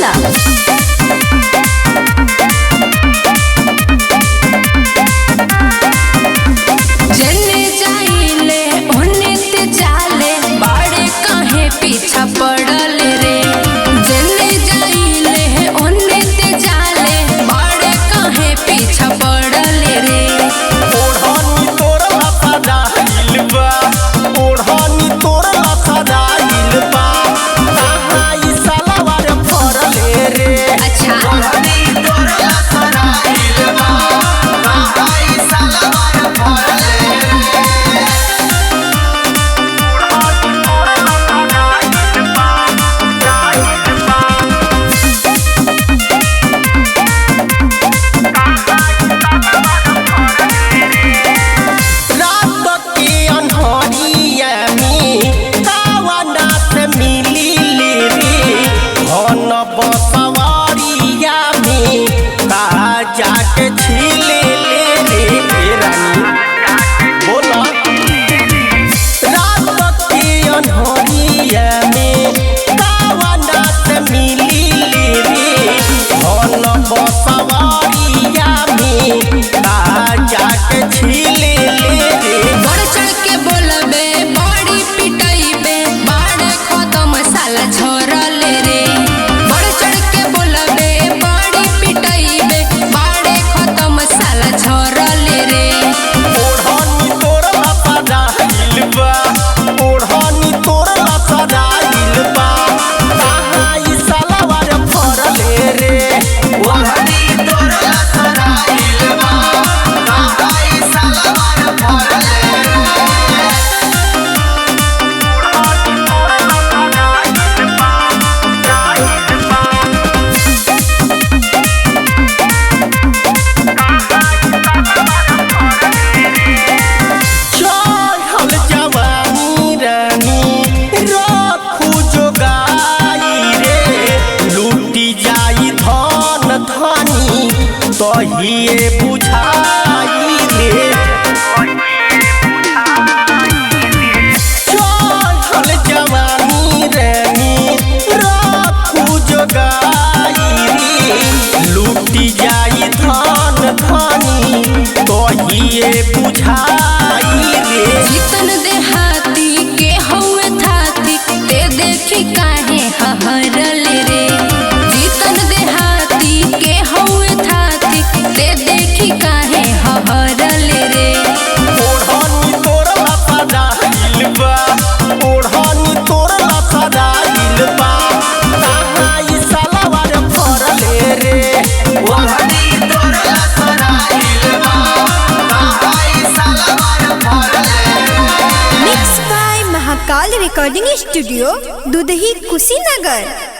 गौशाला। जने जाइले ओने ते जाले बाड़े काहे पीछा पड़ल रे। जने जाइले ओने ते जाले बाड़े काहे पीछा पड़ल रे। ओढ़ानी तोर लखा जाइल बा, ओढ़ानी तोर लखा जाइल बा, कहाँ ई सालावार फरले रे। अच्छा ओढ़ानी तोर लखा जाइल बा, कहाँ ई सालावार फरले रे। ओढ़ानी तोर लखा जाइल बा, जाइल बा। रात के अन्हरिया में कावना से मिली रे, घन बसवरिया में का जाके छिले ले रे रानी बोला। रात के अन्हरिया में कावना से मिली रे, घन बसवरिया में का जाके छिले ले रे। बढ़ चढ़ के बोलबे बड़ी पिटाइबे बाड़े खत्म साला झरल रे। बढ़ चढ़ के बोलबे बड़ी पिटाइबे बाड़े खत्म साला झरल रे। ओढ़ानी तोर लखा जाइल बा, ओढ़ानी तोर लखा जाइल बा, कहाँ ई सालावार फरले रे। ओढ़ानी तोर लखा जाइल बा, कहाँ ई सालावार फरले रे। ओढ़ानी तोर लखा जाइल बा, जाइल बा। चढ़ल जवानी रानी रखू जोगाई रे, लूटी जाई धन धनी तहिए बुझाई रे। चढ़ल जवानी रानी रखू जोगाई रे, लूटी जाई धन धनी तहिए बुझाई रे। जीतन देहाती के हौवे थाती ते देखी काहे हहरल रे। जीतन देहाती के हौवे थाती ते देखी काहे हहरल रे। ओढ़ानी तोर लखा जाइल बा, ओढ़ानी तोर लखा जाइल बा, कहाँ ई सालावार फरले रे। ओढ़ानी तोर लखा जाइल बा, कहाँ ई सालावार फरले रे। Mix by Mahakal recording studio, Dudhahi, Kushinagar.